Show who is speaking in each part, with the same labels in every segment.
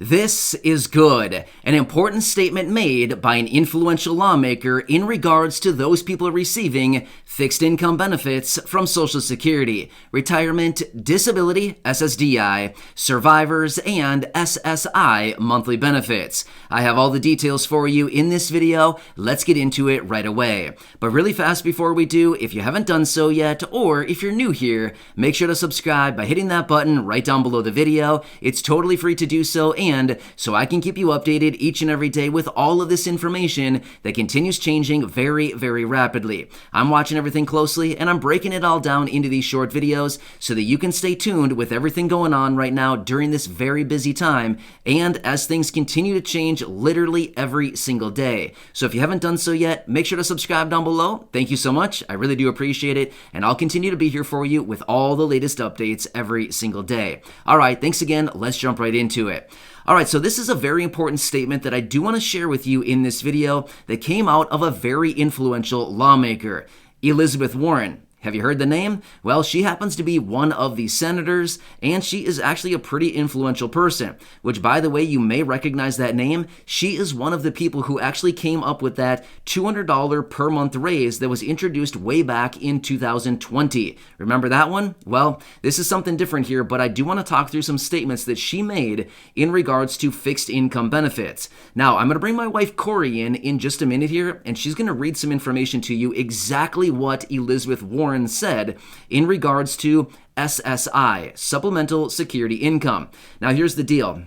Speaker 1: This is good. An important statement made by an influential lawmaker in regards to those people receiving fixed income benefits from Social Security, retirement, disability, SSDI, survivors, and SSI monthly benefits. I have all the details for you in this video. Let's get into it right away. But really fast before we do, if you haven't done so yet, or if you're new here, make sure to subscribe by hitting that button right down below the video. It's totally free to do so, and so I can keep you updated each and every day with all of this information that continues changing very, very rapidly. I'm watching everything closely, and I'm breaking it all down into these short videos so that you can stay tuned with everything going on right now during this very busy time, and as things continue to change literally every single day. So if you haven't done so yet, make sure to subscribe down below. Thank you so much. I really do appreciate it, and I'll continue to be here for you with all the latest updates every single day. All right, thanks again. Let's jump right into it. All right, so this is a very important statement that I do want to share with you in this video that came out of a very influential lawmaker, Elizabeth Warren. Have you heard the name? Well, she happens to be one of the senators, and she is actually a pretty influential person, which, by the way, you may recognize that name. She is one of the people who actually came up with that $200 per month raise that was introduced way back in 2020. Remember that one? Well, this is something different here, but I do want to talk through some statements that she made in regards to fixed income benefits. Now, I'm going to bring my wife Corey in just a minute here, and she's going to read some information to you exactly what Elizabeth Warren said in regards to SSI, Supplemental Security Income. Now, here's the deal.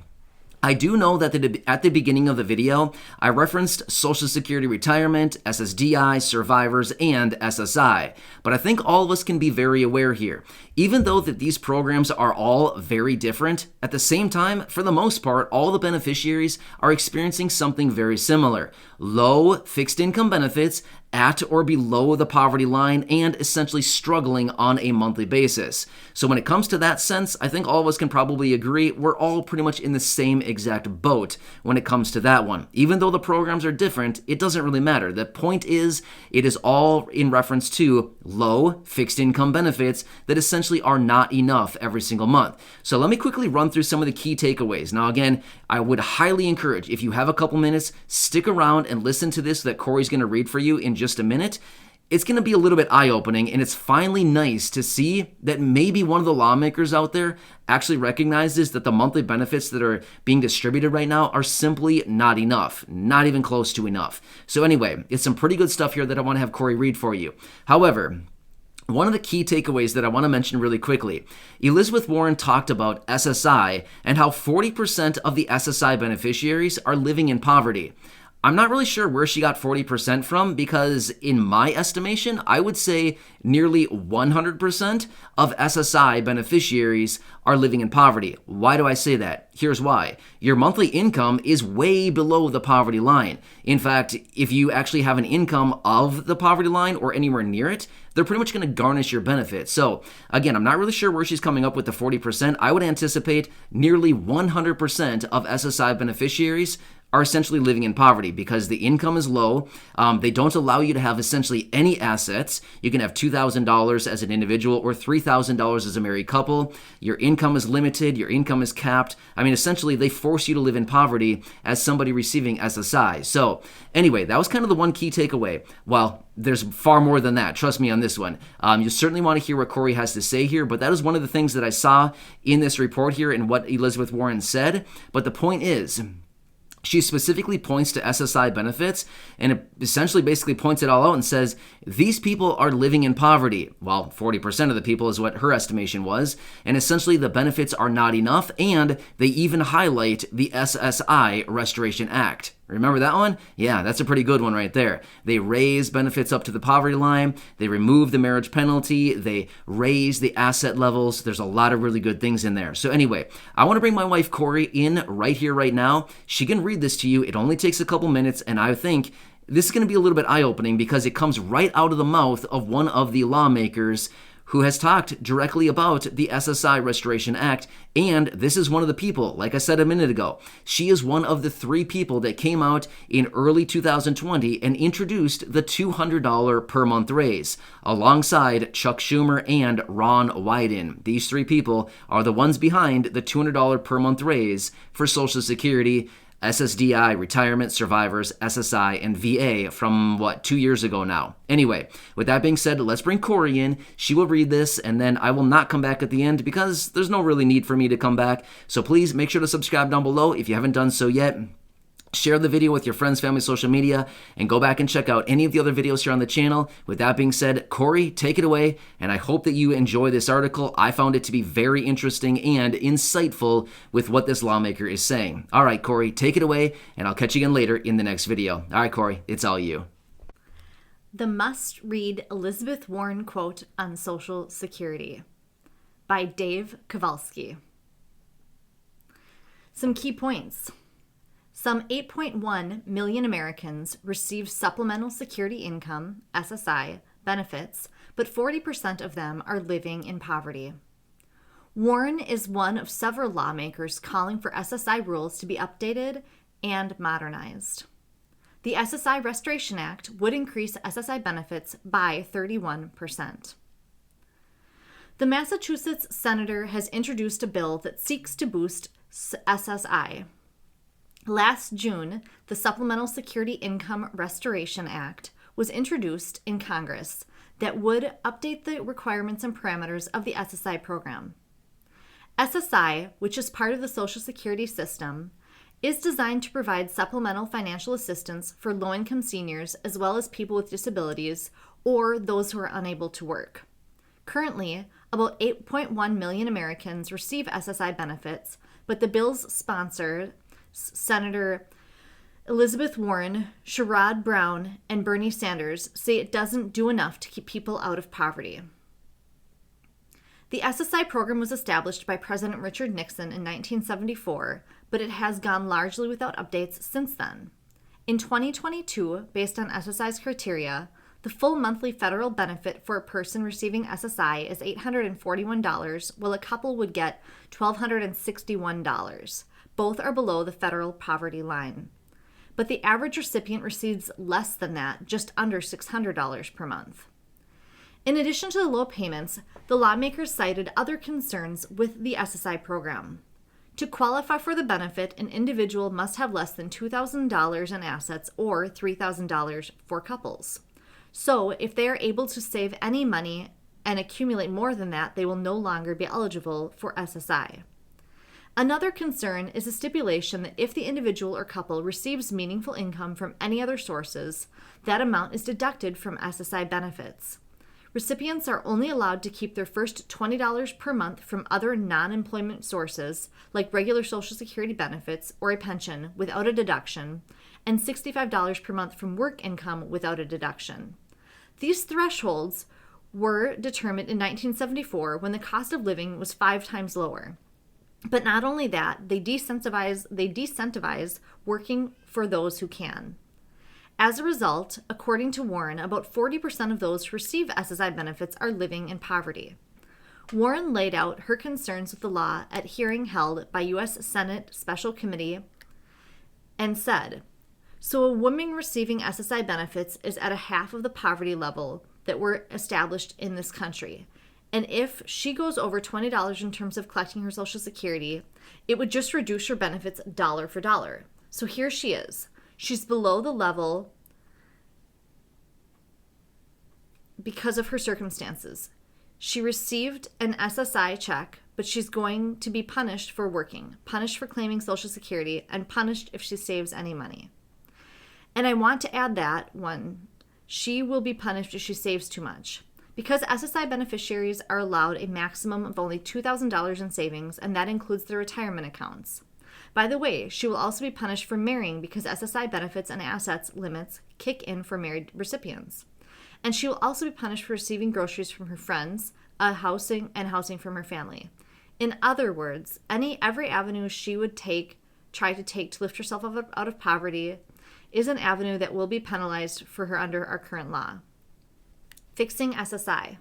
Speaker 1: I do know that at the beginning of the video, I referenced Social Security retirement, SSDI, survivors, and SSI. But I think all of us can be very aware here. Even though that these programs are all very different, at the same time, for the most part, all the beneficiaries are experiencing something very similar. Low fixed income benefits at or below the poverty line and essentially struggling on a monthly basis. So when it comes to that sense, I think all of us can probably agree we're all pretty much in the same exact boat when it comes to that one. Even though the programs are different, it doesn't really matter. The point is, it is all in reference to low fixed income benefits that essentially are not enough every single month. So let me quickly run through some of the key takeaways. Now again, I would highly encourage, if you have a couple minutes, stick around and listen to this that Corey's going to read for you in just a minute. It's going to be a little bit eye-opening, and it's finally nice to see that maybe one of the lawmakers out there actually recognizes that the monthly benefits that are being distributed right now are simply not enough, not even close to enough. So anyway, it's some pretty good stuff here that I want to have Corey read for you. However, one of the key takeaways that I want to mention really quickly, Elizabeth Warren talked about SSI and how 40% of the SSI beneficiaries are living in poverty. I'm not really sure where she got 40% from because in my estimation, I would say nearly 100% of SSI beneficiaries are living in poverty. Why do I say that? Here's why. Your monthly income is way below the poverty line. In fact, if you actually have an income of the poverty line or anywhere near it, they're pretty much going to garnish your benefits. So again, I'm not really sure where she's coming up with the 40%. I would anticipate nearly 100% of SSI beneficiaries are essentially living in poverty because the income is low. They don't allow you to have essentially any assets. You can have $2,000 as an individual or $3,000 as a married couple. Your income is limited. Your income is capped. I mean, essentially, they force you to live in poverty as somebody receiving SSI. So anyway, that was kind of the one key takeaway. Well, there's far more than that. Trust me on this one. You certainly want to hear what Corey has to say here, but that is one of the things that I saw in this report here and what Elizabeth Warren said. But the point is, she specifically points to SSI benefits and it essentially basically points it all out and says, these people are living in poverty. Well, 40% of the people is what her estimation was. And essentially the benefits are not enough. And they even highlight the Ssi Restoration Act. Remember that one? Yeah, that's a pretty good one right there. They raise benefits up to the poverty line. They remove the marriage penalty. They raise the asset levels. There's a lot of really good things in there. So anyway, I want to bring my wife Corey in right here, right now. She can read this to you. It only takes a couple minutes, and I think this is going to be a little bit eye-opening because it comes right out of the mouth of one of the lawmakers who has talked directly about the SSI Restoration Act, and this is one of the people, like I said a minute ago, she is one of the 3 people that came out in early 2020 and introduced the $200 per month raise, alongside Chuck Schumer and Ron Wyden. These 3 people are the ones behind the $200 per month raise for Social Security, SSDI, retirement, survivors, SSI, and VA from, 2 years ago now. Anyway, with that being said, let's bring Corey in. She will read this, and then I will not come back at the end because there's no really need for me to come back. So please make sure to subscribe down below if you haven't done so yet. Share the video with your friends, family, social media, and go back and check out any of the other videos here on the channel. With that being said, Corey, take it away, and I hope that you enjoy this article. I found it to be very interesting and insightful with what this lawmaker is saying. All right, Corey, take it away, and I'll catch you again later in the next video. All right, Corey, it's all you.
Speaker 2: The must-read Elizabeth Warren quote on Social Security by Dave Kowalski. Some key points. Some 8.1 million Americans receive supplemental security income, SSI, benefits, but 40% of them are living in poverty. Warren is one of several lawmakers calling for SSI rules to be updated and modernized. The SSI Restoration Act would increase SSI benefits by 31%. The Massachusetts senator has introduced a bill that seeks to boost SSI. Last June, the Supplemental Security Income Restoration Act was introduced in Congress that would update the requirements and parameters of the SSI program. SSI, which is part of the Social Security system, is designed to provide supplemental financial assistance for low-income seniors as well as people with disabilities or those who are unable to work. Currently, about 8.1 million Americans receive SSI benefits, but the bill's sponsor, Senator Elizabeth Warren, Sherrod Brown, and Bernie Sanders, say it doesn't do enough to keep people out of poverty. The SSI program was established by President Richard Nixon in 1974, but it has gone largely without updates since then. In 2022, based on SSI's criteria, the full monthly federal benefit for a person receiving SSI is $841, while a couple would get $1,261. Both are below the federal poverty line. But the average recipient receives less than that, just under $600 per month. In addition to the low payments, the lawmakers cited other concerns with the SSI program. To qualify for the benefit, an individual must have less than $2,000 in assets or $3,000 for couples. So if they are able to save any money and accumulate more than that, they will no longer be eligible for SSI. Another concern is a stipulation that if the individual or couple receives meaningful income from any other sources, that amount is deducted from SSI benefits. Recipients are only allowed to keep their first $20 per month from other non-employment sources, like regular Social Security benefits or a pension, without a deduction, and $65 per month from work income without a deduction. These thresholds were determined in 1974 when the cost of living was 5 times lower. But not only that, they decentivize working for those who can. As a result, according to Warren, about 40% of those who receive SSI benefits are living in poverty. Warren laid out her concerns with the law at hearing held by U.S. Senate Special Committee and said, "So a woman receiving SSI benefits is at a half of the poverty level that were established in this country. And if she goes over $20 in terms of collecting her Social Security, it would just reduce her benefits dollar for dollar. So here she is. She's below the level because of her circumstances. She received an SSI check, but she's going to be punished for working, punished for claiming Social Security, and punished if she saves any money. And I want to add that one, she will be punished if she saves too much. Because SSI beneficiaries are allowed a maximum of only $2,000 in savings, and that includes their retirement accounts. By the way, she will also be punished for marrying because SSI benefits and assets line kick in for married recipients. And she will also be punished for receiving groceries from her friends, housing from her family. In other words, every avenue she would try to take to lift herself out of poverty is an avenue that will be penalized for her under our current law. Fixing SSI.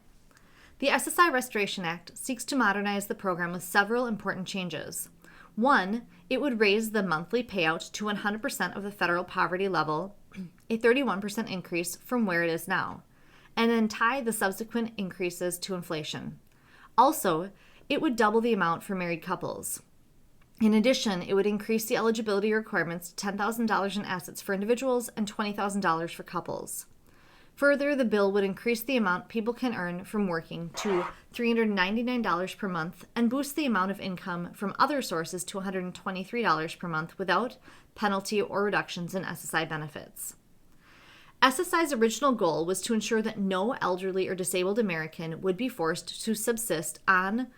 Speaker 2: The SSI Restoration Act seeks to modernize the program with several important changes. One, it would raise the monthly payout to 100% of the federal poverty level, a 31% increase from where it is now, and then tie the subsequent increases to inflation. Also, it would double the amount for married couples. In addition, it would increase the eligibility requirements to $10,000 in assets for individuals and $20,000 for couples. Further, the bill would increase the amount people can earn from working to $399 per month and boost the amount of income from other sources to $123 per month without penalty or reductions in SSI benefits. SSI's original goal was to ensure that no elderly or disabled American would be forced to subsist on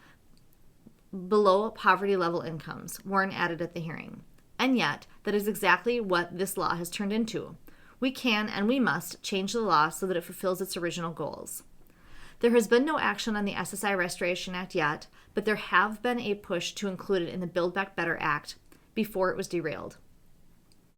Speaker 2: below poverty level incomes, Warren added at the hearing. And yet, that is exactly what this law has turned into. We can and we must change the law so that it fulfills its original goals. There has been no action on the SSI Restoration Act yet, but there have been a push to include it in the Build Back Better Act before it was derailed.